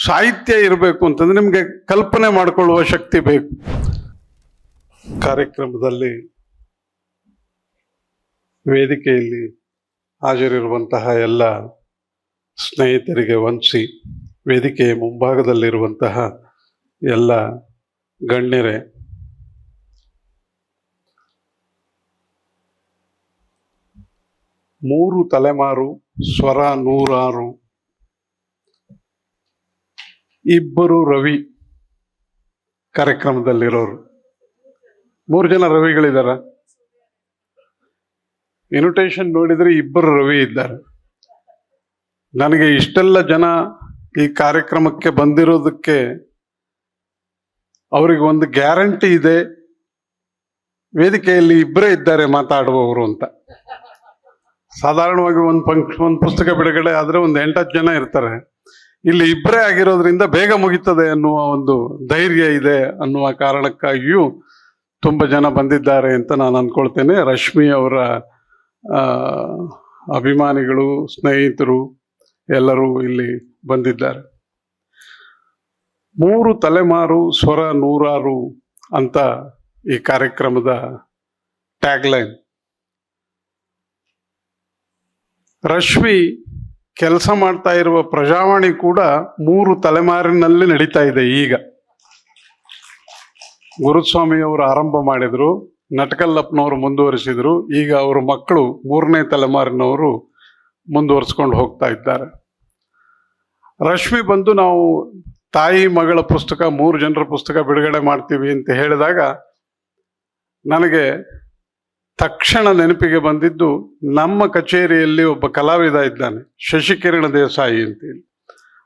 ಸಾಹಿತ್ಯ ಇರಬೇಕು ಅಂತಂದ್ರೆ ನಿಮಗೆ ಕಲ್ಪನೆ ಮಾಡಿಕೊಳ್ಳುವ ಶಕ್ತಿ ಬೇಕು. ಕಾರ್ಯಕ್ರಮದಲ್ಲಿ ವೇದಿಕೆಯಲ್ಲಿ ಹಾಜರಿರುವಂತಹ ಎಲ್ಲ ಸ್ನೇಹಿತರಿಗೆ ವಂದಿಸಿ, ವೇದಿಕೆಯ ಮುಂಭಾಗದಲ್ಲಿರುವಂತಹ ಎಲ್ಲ ಗಣ್ಯರೇ, ಮೂರು ತಲೆಮಾರು ಸ್ವರ ನೂರಾರು, ಇಬ್ಬರು ರವಿ ಕಾರ್ಯಕ್ರಮದಲ್ಲಿರೋರು. 3 ಜನ ರವಿಗಳಿದಾರ. ಇನ್ವಿಟೇಷನ್ ನೋಡಿದ್ರೆ ಇಬ್ಬರು ರವಿ ಇದ್ದಾರೆ. ನನಗೆ ಇಷ್ಟೆಲ್ಲ ಜನ ಈ ಕಾರ್ಯಕ್ರಮಕ್ಕೆ ಬಂದಿರೋದಕ್ಕೆ ಅವ್ರಿಗೆ ಒಂದು ಗ್ಯಾರಂಟಿ ಇದೆ, ವೇದಿಕೆಯಲ್ಲಿ ಇಬ್ಬರೇ ಇದ್ದಾರೆ ಮಾತಾಡುವವರು ಅಂತ. ಸಾಧಾರಣವಾಗಿ ಒಂದು ಪುಸ್ತಕ ಬಿಡುಗಡೆ ಆದ್ರೆ ಒಂದು 8-10 ಜನ ಇರ್ತಾರೆ. ಇಲ್ಲಿ ಇಬ್ಬರೇ ಆಗಿರೋದ್ರಿಂದ ಬೇಗ ಮುಗಿತದೆ ಅನ್ನುವ ಒಂದು ಧೈರ್ಯ ಇದೆ ಅನ್ನುವ ಕಾರಣಕ್ಕಾಗಿಯೂ ತುಂಬ ಜನ ಬಂದಿದ್ದಾರೆ ಅಂತ ನಾನು ಅಂದ್ಕೊಳ್ತೇನೆ. ರಶ್ಮಿ ಅವರ ಅಭಿಮಾನಿಗಳು, ಸ್ನೇಹಿತರು ಎಲ್ಲರೂ ಇಲ್ಲಿ ಬಂದಿದ್ದಾರೆ. 3 ತಲೆಮಾರು ಸ್ವರ ನೂರಾರು ಅಂತ ಈ ಕಾರ್ಯಕ್ರಮದ ಟ್ಯಾಗ್ಲೈನ್. ರಶ್ಮಿ ಕೆಲಸ ಮಾಡ್ತಾ ಇರುವ ಪ್ರಜಾವಾಣಿ ಕೂಡ 3 ತಲೆಮಾರಿನಲ್ಲಿ ನಡೀತಾ ಇದೆ. ಈಗ ಗುರುಸ್ವಾಮಿಯವರು ಆರಂಭ ಮಾಡಿದ್ರು, ನಟಕಲ್ಲಪ್ಪನವರು ಮುಂದುವರಿಸಿದ್ರು, ಈಗ ಅವರ ಮಕ್ಕಳು 3ನೇ ತಲೆಮಾರಿನವರು ಮುಂದುವರಿಸ್ಕೊಂಡು ಹೋಗ್ತಾ ಇದ್ದಾರೆ. ರಶ್ಮಿ ಬಂದು ನಾವು ತಾಯಿ ಮಗಳ ಪುಸ್ತಕ 3 ಜನರ ಪುಸ್ತಕ ಬಿಡುಗಡೆ ಮಾಡ್ತೀವಿ ಅಂತ ಹೇಳಿದಾಗ ನನಗೆ ತಕ್ಷಣ ನೆನಪಿಗೆ ಬಂದಿದ್ದು, ನಮ್ಮ ಕಚೇರಿಯಲ್ಲಿ ಒಬ್ಬ ಕಲಾವಿದ ಇದ್ದಾನೆ, ಶಶಿಕಿರಣ ದೇಸಾಯಿ ಅಂತೇಳಿ.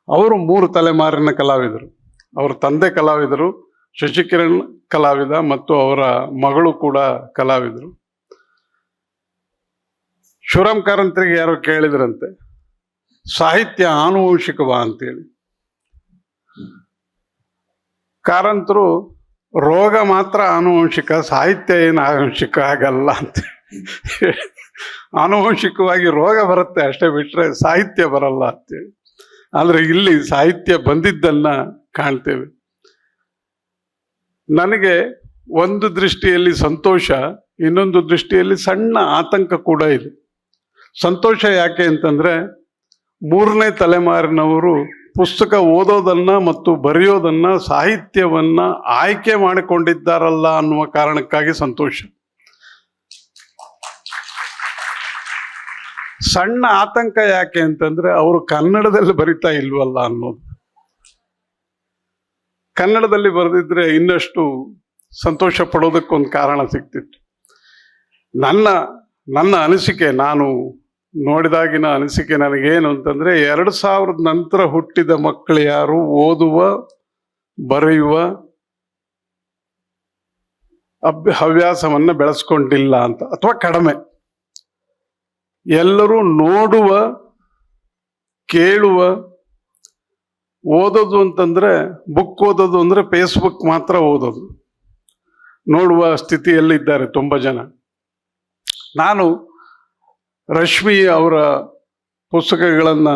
ಅವರು 3 ತಲೆಮಾರಿನ ಕಲಾವಿದರು. ಅವರ ತಂದೆ ಕಲಾವಿದರು, ಶಶಿಕಿರಣ್ ಕಲಾವಿದ ಮತ್ತು ಅವರ ಮಗಳು ಕೂಡ ಕಲಾವಿದರು. ಶಿವರಾಮ್ ಕಾರಂತರಿಗೆ ಯಾರೋ ಕೇಳಿದ್ರಂತೆ, ಸಾಹಿತ್ಯ ಆನುವಂಶಿಕವಾ ಅಂತೇಳಿ. ಕಾರಂತರು ರೋಗ ಮಾತ್ರ ಆನುವಂಶಿಕ, ಸಾಹಿತ್ಯ ಏನು ಆನುವಂಶಿಕ ಆಗಲ್ಲ ಅಂತ. ಆನುವಂಶಿಕವಾಗಿ ರೋಗ ಬರುತ್ತೆ ಅಷ್ಟೇ, ಬಿಟ್ರೆ ಸಾಹಿತ್ಯ ಬರಲ್ಲ ಅಂತೇಳಿ. ಆದರೆ ಇಲ್ಲಿ ಸಾಹಿತ್ಯ ಬಂದಿದ್ದನ್ನ ಕಾಣ್ತೇವೆ. ನನಗೆ ಒಂದು ದೃಷ್ಟಿಯಲ್ಲಿ ಸಂತೋಷ, ಇನ್ನೊಂದು ದೃಷ್ಟಿಯಲ್ಲಿ ಸಣ್ಣ ಆತಂಕ ಕೂಡ ಇದೆ. ಸಂತೋಷ ಯಾಕೆ ಅಂತಂದ್ರೆ, 3ನೇ ತಲೆಮಾರಿನವರು ಪುಸ್ತಕ ಓದೋದನ್ನ ಮತ್ತು ಬರೆಯೋದನ್ನ, ಸಾಹಿತ್ಯವನ್ನ ಆಯ್ಕೆ ಮಾಡಿಕೊಂಡಿದ್ದಾರಲ್ಲ ಅನ್ನುವ ಕಾರಣಕ್ಕಾಗಿ ಸಂತೋಷ. ಸಣ್ಣ ಆತಂಕ ಯಾಕೆ ಅಂತಂದ್ರೆ, ಅವರು ಕನ್ನಡದಲ್ಲಿ ಬರಿತಾ ಇಲ್ವಲ್ಲ ಅನ್ನೋದು. ಕನ್ನಡದಲ್ಲಿ ಬರೆದಿದ್ರೆ ಇನ್ನಷ್ಟು ಸಂತೋಷ ಪಡೋದಕ್ಕೊಂದು ಕಾರಣ ಸಿಗ್ತಿತ್ತು. ನನ್ನ ಅನಿಸಿಕೆ, ನಾನು ನೋಡಿದಾಗಿನ ಅನಿಸಿಕೆ ನನಗೇನು ಅಂತಂದ್ರೆ, 2000 ನಂತರ ಹುಟ್ಟಿದ ಮಕ್ಕಳು ಯಾರು ಓದುವ ಬರೆಯುವ ಹವ್ಯಾಸವನ್ನ ಬೆಳೆಸ್ಕೊಂಡಿಲ್ಲ ಅಂತ, ಅಥವಾ ಕಡಿಮೆ. ಎಲ್ಲರೂ ನೋಡುವ, ಕೇಳುವ, ಓದೋದು ಅಂತಂದ್ರೆ, ಬುಕ್ ಓದೋದು ಅಂದ್ರೆ ಫೇಸ್ಬುಕ್ ಮಾತ್ರ ಓದೋದು, ನೋಡುವ ಸ್ಥಿತಿಯಲ್ಲಿದ್ದಾರೆ ತುಂಬ ಜನ. ನಾನು ರಶ್ಮಿ ಅವರ ಪುಸ್ತಕಗಳನ್ನು,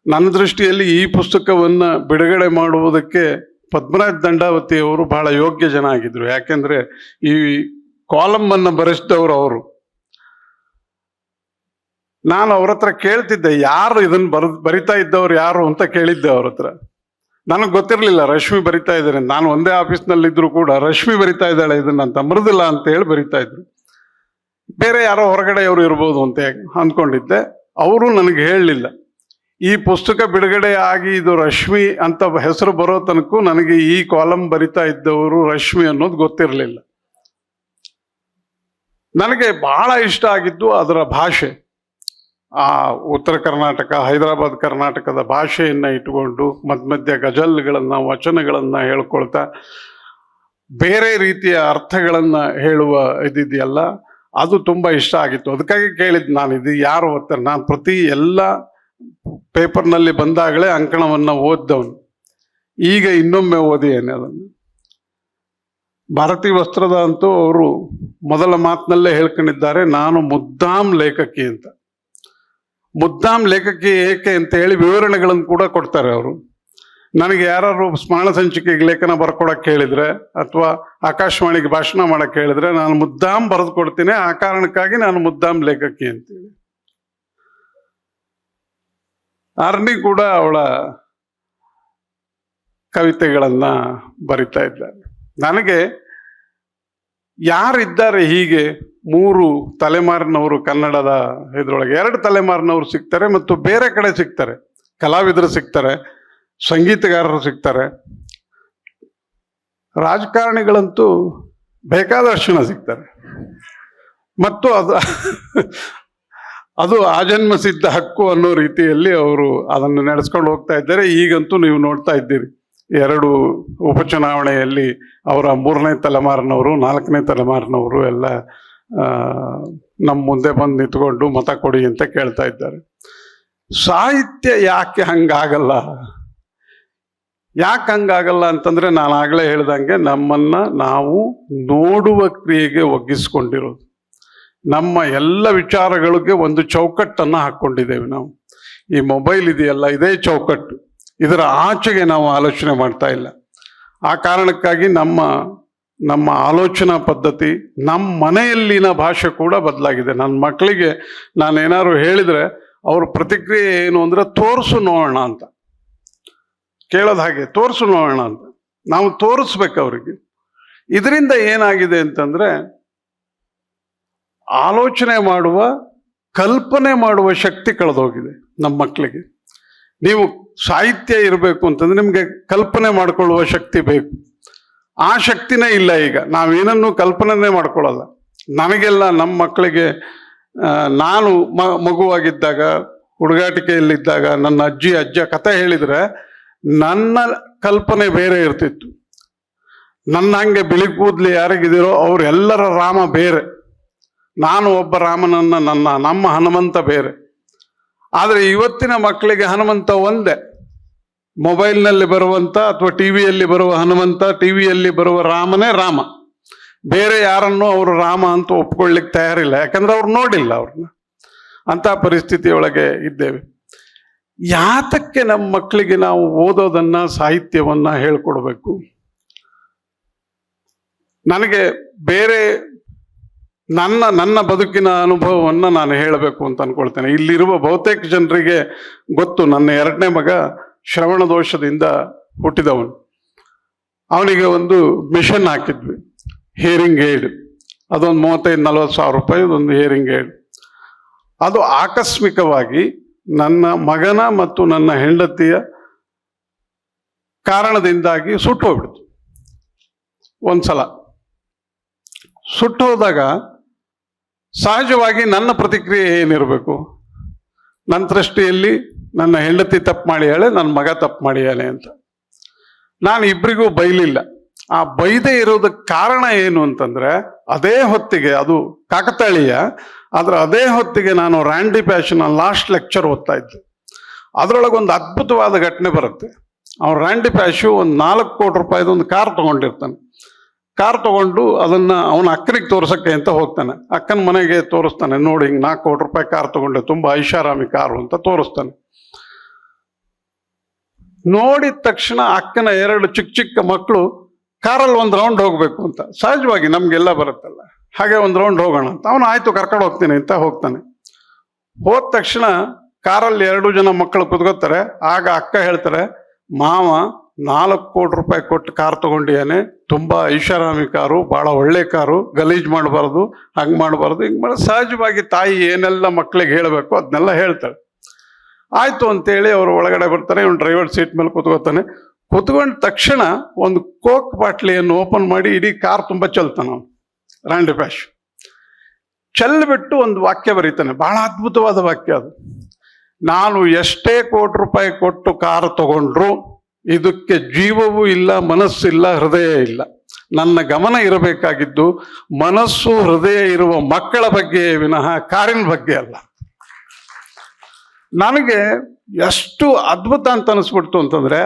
ನನ್ನ ದೃಷ್ಟಿಯಲ್ಲಿ ಈ ಪುಸ್ತಕವನ್ನು ಬಿಡುಗಡೆ ಮಾಡುವುದಕ್ಕೆ ಪದ್ಮರಾಜ್ ದಂಡಾವತಿ ಅವರು ಬಹಳ ಯೋಗ್ಯ ಜನ ಆಗಿದ್ರು. ಯಾಕೆಂದ್ರೆ ಈ ಕಾಲಮನ್ನು ಬರೆಸಿದವರು ಅವರು. ನಾನು ಅವ್ರ ಹತ್ರ ಕೇಳ್ತಿದ್ದೆ, ಯಾರು ಇದನ್ನು ಬರಿತಾ ಇದ್ದವ್ರು ಯಾರು ಅಂತ ಕೇಳಿದ್ದೆ ಅವ್ರ ಹತ್ರ. ನನಗೆ ಗೊತ್ತಿರಲಿಲ್ಲ ರಶ್ಮಿ ಬರಿತಾ ಇದ್ದಾರೆ. ನಾನು ಒಂದೇ ಆಫೀಸ್ನಲ್ಲಿದ್ದರೂ ಕೂಡ ರಶ್ಮಿ ಬರಿತಾ ಇದ್ದಾಳೆ ಇದನ್ನಂತ, ಮೃದುಲ ಅಂತ ಹೇಳಿ ಬರಿತಾ ಇದ್ರು. ಬೇರೆ ಯಾರೋ ಹೊರಗಡೆಯವರು ಇರ್ಬೋದು ಅಂತ ಅಂದ್ಕೊಂಡಿದ್ದೆ. ಅವರು ನನಗೆ ಹೇಳಲಿಲ್ಲ. ಈ ಪುಸ್ತಕ ಬಿಡುಗಡೆ ಆಗಿ ಇದು ರಶ್ಮಿ ಅಂತ ಹೆಸರು ಬರೋ ತನಕ ನನಗೆ ಈ ಕಾಲಮ್ ಬರಿತಾ ಇದ್ದವರು ರಶ್ಮಿ ಅನ್ನೋದು ಗೊತ್ತಿರಲಿಲ್ಲ. ನನಗೆ ಬಹಳ ಇಷ್ಟ ಆಗಿದ್ದು ಅದರ ಭಾಷೆ. ಆ ಉತ್ತರ ಕರ್ನಾಟಕ, ಹೈದರಾಬಾದ್ ಕರ್ನಾಟಕದ ಭಾಷೆಯನ್ನ ಇಟ್ಟುಕೊಂಡು ಮಧ್ಯ ಗಜಲ್ಗಳನ್ನ, ವಚನಗಳನ್ನ ಹೇಳ್ಕೊಳ್ತಾ ಬೇರೆ ರೀತಿಯ ಅರ್ಥಗಳನ್ನ ಹೇಳುವ ಇದಿದೆಯಲ್ಲ, ಅದು ತುಂಬ ಇಷ್ಟ ಆಗಿತ್ತು. ಅದಕ್ಕಾಗಿ ಕೇಳಿದ್ದು ನಾನು, ಇದು ಯಾರು ಓದ್ತಾರೆ. ನಾನು ಪ್ರತಿ ಎಲ್ಲ ಪೇಪರ್ನಲ್ಲಿ ಬಂದಾಗಲೇ ಅಂಕಣವನ್ನು ಓದ್ದವನು. ಈಗ ಇನ್ನೊಮ್ಮೆ ಓದಿಯೇನೆ ಅದನ್ನು. ಭಾರತಿ ವಸ್ತ್ರದ ಅಂತೂ ಅವರು ಮೊದಲ ಮಾತಿನಲ್ಲೇ ಹೇಳ್ಕೊಂಡಿದ್ದಾರೆ, ನಾನು ಮುದ್ದಾಂ ಲೇಖಕಿ ಅಂತ. ಮುದ್ದಾಂ ಲೇಖಕಿ ಏಕೆ ಅಂತ ಹೇಳಿ ವಿವರಣೆಗಳನ್ನು ಕೂಡ ಕೊಡ್ತಾರೆ ಅವರು. ನನಗೆ ಯಾರು ಸ್ಮರಣ ಸಂಚಿಕೆಗೆ ಲೇಖನ ಬರ್ಕೊಡಕ್ಕೆ ಹೇಳಿದ್ರೆ ಅಥವಾ ಆಕಾಶವಾಣಿಗೆ ಭಾಷಣ ಮಾಡಕ್ಕೆ ಹೇಳಿದ್ರೆ ನಾನು ಮುದ್ದಾಂ ಬರೆದು ಕೊಡ್ತೀನಿ. ಆ ಕಾರಣಕ್ಕಾಗಿ ನಾನು ಮುದ್ದಾಂ ಲೇಖಕಿ ಅಂತೇಳಿ. ಅರ್ನಿ ಕೂಡ ಅವಳ ಕವಿತೆಗಳನ್ನ ಬರಿತಾ ಇದ್ದಾರೆ. ನನಗೆ ಯಾರಿದ್ದಾರೆ ಹೀಗೆ 3 ತಲೆಮಾರಿನವರು ಕನ್ನಡದ ಇದ್ರೊಳಗೆ, 2 ತಲೆಮಾರಿನವರು ಸಿಗ್ತಾರೆ ಮತ್ತು ಬೇರೆ ಕಡೆ ಸಿಗ್ತಾರೆ. ಕಲಾವಿದರು ಸಿಗ್ತಾರೆ, ಸಂಗೀತಗಾರರು ಸಿಗ್ತಾರೆ, ರಾಜಕಾರಣಿಗಳಂತೂ ಬೇಕಾದಷ್ಟು ಜನ ಸಿಗ್ತಾರೆ. ಮತ್ತು ಅದು ಆಜನ್ಮ ಸಿದ್ಧ ಹಕ್ಕು ಅನ್ನೋ ರೀತಿಯಲ್ಲಿ ಅವರು ಅದನ್ನು ನಡೆಸ್ಕೊಂಡು ಹೋಗ್ತಾ ಇದ್ದಾರೆ. ಈಗಂತೂ ನೀವು ನೋಡ್ತಾ ಇದ್ದೀರಿ, 2 ಉಪಚುನಾವಣೆಯಲ್ಲಿ ಅವರ 3ನೇ ತಲೆಮಾರಿನವರು 4ನೇ ತಲೆಮಾರಿನವರು ಎಲ್ಲ ನಮ್ಮ ಮುಂದೆ ಬಂದು ನಿಂತ್ಕೊಂಡು ಮತ ಕೊಡಿ ಅಂತ ಕೇಳ್ತಾ ಇದ್ದಾರೆ. ಸಾಹಿತ್ಯ ಯಾಕೆ ಹಂಗಾಗಲ್ಲ? ಯಾಕೆ ಹಂಗಾಗಲ್ಲ ಅಂತಂದ್ರೆ, ನಾನು ಆಗಲೇ ಹೇಳ್ದಂಗೆ ನಮ್ಮನ್ನ ನಾವು ನೋಡುವ ಕ್ರಿಯೆಗೆ ಒಗ್ಗಿಸ್ಕೊಂಡಿರೋದು. ನಮ್ಮ ಎಲ್ಲ ವಿಚಾರಗಳಿಗೆ ಒಂದು ಚೌಕಟ್ಟನ್ನು ಹಾಕ್ಕೊಂಡಿದ್ದೇವೆ ನಾವು. ಈ ಮೊಬೈಲ್ ಇದೆಯಲ್ಲ, ಇದೇ ಚೌಕಟ್ಟು. ಇದರ ಆಚೆಗೆ ನಾವು ಆಲೋಚನೆ ಮಾಡ್ತಾ ಇಲ್ಲ. ಆ ಕಾರಣಕ್ಕಾಗಿ ನಮ್ಮ ಆಲೋಚನಾ ಪದ್ಧತಿ, ನಮ್ಮ ಮನೆಯಲ್ಲಿನ ಭಾಷೆ ಕೂಡ ಬದಲಾಗಿದೆ. ನನ್ನ ಮಕ್ಕಳಿಗೆ ನಾನೇನಾದ್ರು ಹೇಳಿದ್ರೆ ಅವ್ರ ಪ್ರತಿಕ್ರಿಯೆ ಏನು ಅಂದ್ರೆ, ತೋರಿಸು ನೋಡೋಣ ಅಂತ ಕೇಳೋದು. ಹಾಗೆ ತೋರಿಸು ನೋಡೋಣ ಅಂತ ನಾವು ತೋರಿಸ್ಬೇಕು ಅವರಿಗೆ. ಇದರಿಂದ ಏನಾಗಿದೆ ಅಂತಂದ್ರೆ, ಆಲೋಚನೆ ಮಾಡುವ, ಕಲ್ಪನೆ ಮಾಡುವ ಶಕ್ತಿ ಕಳೆದೋಗಿದೆ ನಮ್ಮ ಮಕ್ಕಳಿಗೆ. ನೀವು ಸಾಹಿತ್ಯ ಇರಬೇಕು ಅಂತಂದ್ರೆ ನಿಮಗೆ ಕಲ್ಪನೆ ಮಾಡ್ಕೊಳ್ಳುವ ಶಕ್ತಿ ಬೇಕು. ಆ ಶಕ್ತಿನೇ ಇಲ್ಲ ಈಗ. ನಾವೇನನ್ನು ಕಲ್ಪನೆ ಮಾಡ್ಕೊಳ್ಳಲ್ಲ. ನನಗೆಲ್ಲ ನಮ್ಮ ಮಕ್ಕಳಿಗೆ ನಾನು ಮಗುವಾಗಿದ್ದಾಗ, ಹುಡುಗಾಟಿಕೆಯಲ್ಲಿದ್ದಾಗ ನನ್ನ ಅಜ್ಜಿ ಅಜ್ಜ ಕತೆ ಹೇಳಿದ್ರೆ ನನ್ನ ಕಲ್ಪನೆ ಬೇರೆ ಇರ್ತಿತ್ತು. ನನ್ನ ಹಂಗೆ ಬಿಳಿ ಕೂದಲು ಯಾರಿಗಿದಿರೋ ಅವರೆಲ್ಲರ ರಾಮ ಬೇರೆ, ನಾನು ಒಬ್ಬ ರಾಮನನ್ನ ನಮ್ಮ ಹನುಮಂತ ಬೇರೆ. ಆದರೆ ಇವತ್ತಿನ ಮಕ್ಕಳಿಗೆ ಹನುಮಂತ ಒಂದೇ. ಮೊಬೈಲ್ನಲ್ಲಿ ಬರುವಂತ ಅಥವಾ ಟಿವಿಯಲ್ಲಿ ಬರುವ ಹನುಮಂತ, ಟಿವಿಯಲ್ಲಿ ಬರುವ ರಾಮನೇ ರಾಮ. ಬೇರೆ ಯಾರನ್ನೂ ಅವರು ರಾಮ ಅಂತ ಒಪ್ಕೊಳ್ಳಿಕ್ಕೆ ತಯಾರಿಲ್ಲ, ಯಾಕಂದ್ರೆ ಅವ್ರು ನೋಡಿಲ್ಲ ಅವ್ರನ್ನ. ಅಂತ ಪರಿಸ್ಥಿತಿಯೊಳಗೆ ಇದ್ದೇವೆ. ಯಾತಕ್ಕೆ ನಮ್ಮ ಮಕ್ಕಳಿಗೆ ನಾವು ಓದೋದನ್ನ, ಸಾಹಿತ್ಯವನ್ನ ಹೇಳ್ಕೊಡ್ಬೇಕು? ನನಗೆ ಬೇರೆ ನನ್ನ ಬದುಕಿನ ಅನುಭವವನ್ನು ನಾನು ಹೇಳಬೇಕು ಅಂತ ಅನ್ಕೊಳ್ತೇನೆ. ಇಲ್ಲಿರುವ ಬಹುತೇಕ ಜನರಿಗೆ ಗೊತ್ತು, ನನ್ನ 2ನೇ ಮಗ ಶ್ರವಣ ದೋಷದಿಂದ ಹುಟ್ಟಿದವನು. ಅವನಿಗೆ ಒಂದು ಮಿಷನ್ ಹಾಕಿದ್ವಿ, ಹಿಯರಿಂಗ್ ಏಡ್. ಅದೊಂದು 35-40 ಸಾವಿರ ರೂಪಾಯಿ ಒಂದು ಹಿಯರಿಂಗ್ ಏಡ್. ಅದು ಆಕಸ್ಮಿಕವಾಗಿ ನನ್ನ ಮಗನ ಮತ್ತು ನನ್ನ ಹೆಂಡತಿಯ ಕಾರಣದಿಂದಾಗಿ ಸುಟ್ಟೋಗ್ಬಿಡ್ತು. ಒಂದ್ಸಲ ಸುಟ್ಟೋದಾಗ ಸಹಜವಾಗಿ ನನ್ನ ಪ್ರತಿಕ್ರಿಯೆ ಏನಿರಬೇಕು? ನನ್ನ ದೃಷ್ಟಿಯಲ್ಲಿ ನನ್ನ ಹೆಂಡತಿ ತಪ್ಪು ಮಾಡ್ಯಾಳೆ, ನನ್ನ ಮಗ ತಪ್ಪು ಮಾಡ್ಯಾಳೆ ಅಂತ. ನಾನು ಇಬ್ಬರಿಗೂ ಬೈಲಿಲ್ಲ. ಆ ಬೈದೇ ಇರೋದಕ್ಕೆ ಕಾರಣ ಏನು ಅಂತಂದ್ರೆ, ಅದೇ ಹೊತ್ತಿಗೆ, ಅದು ಕಾಕತಾಳೀಯ, ಆದ್ರೆ ಅದೇ ಹೊತ್ತಿಗೆ ನಾನು ರ್ಯಾಂಡಿ ಪ್ಯಾಶನ್ನ ಲಾಸ್ಟ್ ಲೆಕ್ಚರ್ ಓದ್ತಾ ಇದ್ದೆ. ಅದರೊಳಗೊಂದು ಅದ್ಭುತವಾದ ಘಟನೆ ಬರುತ್ತೆ. ಅವ್ನು ರ್ಯಾಂಡಿ ಪ್ಯಾಶು ಒಂದು 4 ಕೋಟಿ ರೂಪಾಯಿದು ಒಂದು ಕಾರ್ ತಗೊಂಡಿರ್ತಾನೆ. ಕಾರ್ ತಗೊಂಡು ಅದನ್ನ ಅವನ ಅಕ್ಕನಿಗೆ ತೋರ್ಸಕ್ಕೆ ಅಂತ ಹೋಗ್ತಾನೆ. ಅಕ್ಕನ ಮನೆಗೆ ತೋರಿಸ್ತಾನೆ, ನೋಡಿ ಹಿಂಗೆ 4 ಕೋಟಿ ರೂಪಾಯಿ ಕಾರ್ ತಗೊಂಡೆ, ತುಂಬಾ ಐಷಾರಾಮಿ ಕಾರು ಅಂತ ತೋರಿಸ್ತಾನೆ. ನೋಡಿದ ತಕ್ಷಣ ಅಕ್ಕನ 2 ಚಿಕ್ಕ ಚಿಕ್ಕ ಮಕ್ಕಳು ಕಾರಲ್ಲಿ ಒಂದು ರೌಂಡ್ ಹೋಗ್ಬೇಕು ಅಂತ, ಸಹಜವಾಗಿ ನಮ್ಗೆಲ್ಲ ಬರುತ್ತಲ್ಲ, ಹಾಗೆ ಒಂದು ರೌಂಡ್ ಹೋಗೋಣ ಅಂತ ಅವನು ಆಯ್ತು ಕರ್ಕೊಂಡು ಹೋಗ್ತೀನಿ ಅಂತ ಹೋಗ್ತಾನೆ. ಹೋದ ತಕ್ಷಣ ಕಾರಲ್ಲಿ 2 ಜನ ಮಕ್ಕಳು ಕುತ್ಕೋತಾರೆ. ಆಗ ಅಕ್ಕ ಹೇಳ್ತಾರೆ, ಮಾವ 4 ಕೋಟಿ ರೂಪಾಯಿ ಕೊಟ್ಟು ಕಾರ್ ತಗೊಂಡಿಯಾನೆ, ತುಂಬಾ ಐಷಾರಾಮಿ ಕಾರು, ಬಹಳ ಒಳ್ಳೆ ಕಾರು, ಗಲೀಜ್ ಮಾಡಬಾರ್ದು, ಹಂಗೆ ಮಾಡಬಾರ್ದು, ಹಿಂಗೆ ಮಾಡಿ. ಸಹಜವಾಗಿ ತಾಯಿ ಏನೆಲ್ಲ ಮಕ್ಕಳಿಗೆ ಹೇಳಬೇಕು ಅದನ್ನೆಲ್ಲ ಹೇಳ್ತಾಳೆ. ಆಯ್ತು ಅಂತೇಳಿ ಅವರು ಒಳಗಡೆ ಬರ್ತಾರೆ. ಇವನು ಡ್ರೈವರ್ ಸೀಟ್ ಮೇಲೆ ಕುತ್ಕೋತಾನೆ. ಕುತ್ಕೊಂಡ ತಕ್ಷಣ ಒಂದು ಕೋಕ್ ಬಾಟ್ಲಿಯನ್ನು ಓಪನ್ ಮಾಡಿ ಇಡೀ ಕಾರ್ ತುಂಬ ಚೆಲ್ತಾನೆ ಅವನು, ರ್ಯಾಂಡಿ ಪ್ಯಾಶ್. ಚೆಲ್ಬಿಟ್ಟು ಒಂದು ವಾಕ್ಯ ಬರೀತಾನೆ, ಬಹಳ ಅದ್ಭುತವಾದ ವಾಕ್ಯ ಅದು. ನಾನು ಎಷ್ಟೇ ಕೋಟಿ ರೂಪಾಯಿ ಕೊಟ್ಟು ಕಾರ್ ತಗೊಂಡ್ರು ಇದಕ್ಕೆ ಜೀವವೂ ಇಲ್ಲ, ಮನಸ್ಸಿಲ್ಲ, ಹೃದಯ ಇಲ್ಲ. ನನ್ನ ಗಮನ ಇರಬೇಕಾಗಿದ್ದು ಮನಸ್ಸು, ಹೃದಯ ಇರುವ ಮಕ್ಕಳ ಬಗ್ಗೆ ವಿನಃ ಕಾರಿನ ಬಗ್ಗೆ ಅಲ್ಲ. ನನಗೆ ಎಷ್ಟು ಅದ್ಭುತ ಅಂತ ಅನಿಸ್ಬಿಡ್ತು ಅಂತಂದ್ರೆ,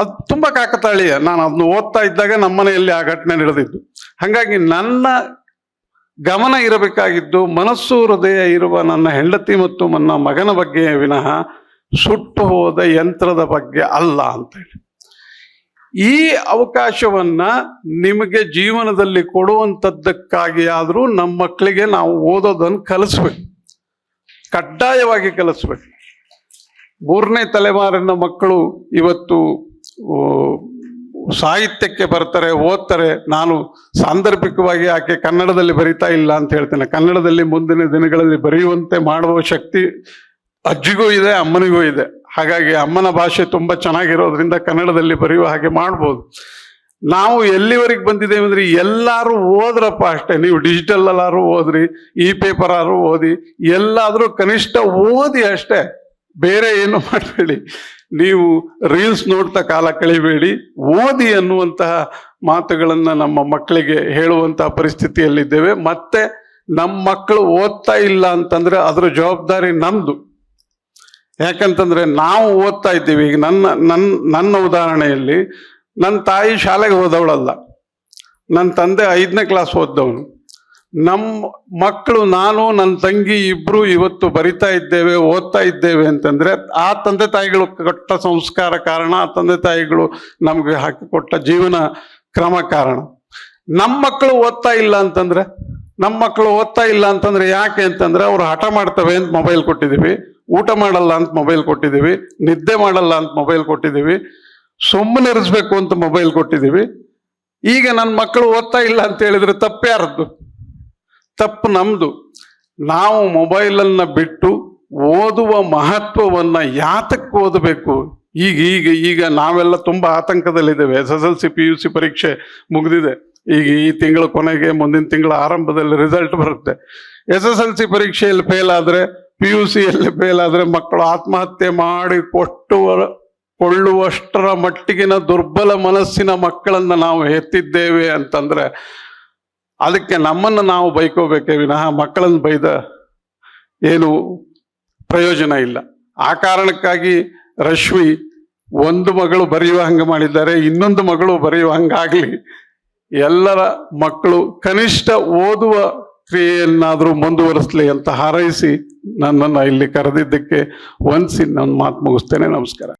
ಅದು ತುಂಬಾ ಕಾಕತಾಳೀಯ. ನಾನು ಅದನ್ನು ಓದ್ತಾ ಇದ್ದಾಗ ನಮ್ಮನೆಯಲ್ಲಿ ಆ ಘಟನೆ ನಡೆದಿದ್ದು. ಹಾಗಾಗಿ ನನ್ನ ಗಮನ ಇರಬೇಕಾಗಿದ್ದು ಮನಸ್ಸು, ಹೃದಯ ಇರುವ ನನ್ನ ಹೆಂಡತಿ ಮತ್ತು ನನ್ನ ಮಗನ ಬಗ್ಗೆ ವಿನಃ ಸುಟ್ಟು ಹೋದ ಯಂತ್ರದ ಬಗ್ಗೆ ಅಲ್ಲ ಅಂತೇಳಿ. ಈ ಅವಕಾಶವನ್ನ ನಿಮಗೆ ಜೀವನದಲ್ಲಿ ಕೊಡುವಂಥದ್ದಕ್ಕಾಗಿ ಆದರೂ ನಮ್ಮ ಮಕ್ಕಳಿಗೆ ನಾವು ಓದೋದನ್ನು ಕಲಿಸ್ಬೇಕು, ಕಡ್ಡಾಯವಾಗಿ ಕಲಿಸ್ಬೇಕು. 3ನೇ ತಲೆಮಾರಿನ ಮಕ್ಕಳು ಇವತ್ತು ಸಾಹಿತ್ಯಕ್ಕೆ ಬರ್ತಾರೆ, ಓದ್ತಾರೆ. ನಾನು ಸಾಂದರ್ಭಿಕವಾಗಿ ಆಕೆ ಕನ್ನಡದಲ್ಲಿ ಬರಿತಾ ಇಲ್ಲ ಅಂತ ಹೇಳ್ತೇನೆ. ಕನ್ನಡದಲ್ಲಿ ಮುಂದಿನ ದಿನಗಳಲ್ಲಿ ಬರೆಯುವಂತೆ ಮಾಡುವ ಶಕ್ತಿ ಅಜ್ಜಿಗೂ ಇದೆ, ಅಮ್ಮನಿಗೂ ಇದೆ. ಹಾಗಾಗಿ ಅಮ್ಮನ ಭಾಷೆ ತುಂಬ ಚೆನ್ನಾಗಿರೋದ್ರಿಂದ ಕನ್ನಡದಲ್ಲಿ ಬರೆಯುವ ಹಾಗೆ ಮಾಡ್ಬೋದು. ನಾವು ಎಲ್ಲಿವರೆಗೆ ಬಂದಿದ್ದೇವೆ ಅಂದ್ರೆ ಎಲ್ಲರೂ ಓದ್ರಪ್ಪ ಅಷ್ಟೇ. ನೀವು ಡಿಜಿಟಲ್ ಎಲ್ಲಾರು ಓದ್ರಿ, ಈ ಪೇಪರ್ ಆದ್ರೂ ಓದಿ, ಎಲ್ಲಾದ್ರೂ ಕನಿಷ್ಠ ಓದಿ ಅಷ್ಟೇ, ಬೇರೆ ಏನು ಮಾಡಬೇಡಿ. ನೀವು ರೀಲ್ಸ್ ನೋಡ್ತಾ ಕಾಲ ಕಳಿಬೇಡಿ, ಓದಿ ಅನ್ನುವಂತಹ ಮಾತುಗಳನ್ನ ನಮ್ಮ ಮಕ್ಕಳಿಗೆ ಹೇಳುವಂತಹ ಪರಿಸ್ಥಿತಿಯಲ್ಲಿದ್ದೇವೆ. ಮತ್ತೆ ನಮ್ಮ ಮಕ್ಕಳು ಓದ್ತಾ ಇಲ್ಲ ಅಂತಂದ್ರೆ ಅದರ ಜವಾಬ್ದಾರಿ ನಮ್ದು. ಯಾಕಂತಂದ್ರೆ ನಾವು ಓದ್ತಾ ಇದ್ದೀವಿ. ಈಗ ನನ್ನ ಉದಾಹರಣೆಯಲ್ಲಿ ನನ್ನ ತಾಯಿ ಶಾಲೆಗೆ ಹೋದವಳಲ್ಲ, ನನ್ನ ತಂದೆ 5ನೇ ಕ್ಲಾಸ್ ಓದ್ದವನು. ನಮ್ಮ ಮಕ್ಕಳು, ನಾನು ನನ್ನ ತಂಗಿ ಇಬ್ರು ಇವತ್ತು ಬರಿತಾ ಇದ್ದೇವೆ, ಓದ್ತಾ ಇದ್ದೇವೆ ಅಂತಂದ್ರೆ ಆ ತಂದೆ ತಾಯಿಗಳು ಕೊಟ್ಟ ಸಂಸ್ಕಾರ ಕಾರಣ, ಆ ತಂದೆ ತಾಯಿಗಳು ನಮ್ಗೆ ಹಾಕಿಕೊಟ್ಟ ಜೀವನ ಕ್ರಮ ಕಾರಣ. ನಮ್ಮ ಮಕ್ಕಳು ಓದ್ತಾ ಇಲ್ಲ ಅಂತಂದ್ರೆ ಯಾಕೆ ಅಂತಂದ್ರೆ ಅವ್ರು ಹಠ ಮಾಡ್ತವೆ ಅಂತ ಮೊಬೈಲ್ ಕೊಟ್ಟಿದ್ದೀವಿ, ಊಟ ಮಾಡಲ್ಲ ಅಂತ ಮೊಬೈಲ್ ಕೊಟ್ಟಿದ್ದೀವಿ, ನಿದ್ದೆ ಮಾಡಲ್ಲ ಅಂತ ಮೊಬೈಲ್ ಕೊಟ್ಟಿದ್ದೀವಿ, ಸುಮ್ಮನೆ ಇರಿಸ್ಬೇಕು ಅಂತ ಮೊಬೈಲ್ ಕೊಟ್ಟಿದ್ದೀವಿ. ಈಗ ನನ್ನ ಮಕ್ಕಳು ಓದ್ತಾ ಇಲ್ಲ ಅಂತ ಹೇಳಿದ್ರೆ ತಪ್ಪು ಯಾರದ್ದು? ತಪ್ಪು ನಮ್ದು. ನಾವು ಮೊಬೈಲನ್ನು ಬಿಟ್ಟು ಓದುವ ಮಹತ್ವವನ್ನ ಯಾತಕ್ಕೆ ಓದಬೇಕು? ಈಗ ನಾವೆಲ್ಲ ತುಂಬಾ ಆತಂಕದಲ್ಲಿದ್ದೇವೆ. SSLC PUC ಪರೀಕ್ಷೆ ಮುಗಿದಿದೆ. ಈಗ ಈ ತಿಂಗಳ ಕೊನೆಗೆ, ಮುಂದಿನ ತಿಂಗಳ ಆರಂಭದಲ್ಲಿ ರಿಸಲ್ಟ್ ಬರುತ್ತೆ. SSLC ಪರೀಕ್ಷೆಯಲ್ಲಿ ಫೇಲ್ ಆದ್ರೆ, PUCಯಲ್ಲಿ ಫೇಲ್ ಆದ್ರೆ ಮಕ್ಕಳು ಆತ್ಮಹತ್ಯೆ ಮಾಡಿ ಕೊಳ್ಳುವಷ್ಟರ ಮಟ್ಟಿಗಿನ ದುರ್ಬಲ ಮನಸ್ಸಿನ ಮಕ್ಕಳನ್ನ ನಾವು ಎತ್ತಿದ್ದೇವೆ ಅಂತಂದ್ರೆ ಅದಕ್ಕೆ ನಮ್ಮನ್ನು ನಾವು ಬೈಕೋಬೇಕೇ ವಿನಃ ಮಕ್ಕಳನ್ನು ಬೈದ ಏನು ಪ್ರಯೋಜನ ಇಲ್ಲ. ಆ ಕಾರಣಕ್ಕಾಗಿ ರಶ್ಮಿ ಒಂದು ಮಗಳು ಬರೆಯುವ ಹಂಗೆ ಮಾಡಿದ್ದಾರೆ, ಇನ್ನೊಂದು ಮಗಳು ಬರೆಯುವ ಹಂಗಾಗ್ಲಿ. ಎಲ್ಲರ ಮಕ್ಕಳು ಕನಿಷ್ಠ ಓದುವ ಕ್ರಿಯೆಯನ್ನಾದರೂ ಮುಂದುವರಿಸಲಿ ಅಂತ ಹಾರೈಸಿ ನನ್ನನ್ನು ಇಲ್ಲಿ ಕರೆದಿದ್ದಕ್ಕೆ ವಂದಿಸಿ ನನ್ನ ಮಾತು ಮುಗಿಸ್ತೇನೆ. ನಮಸ್ಕಾರ.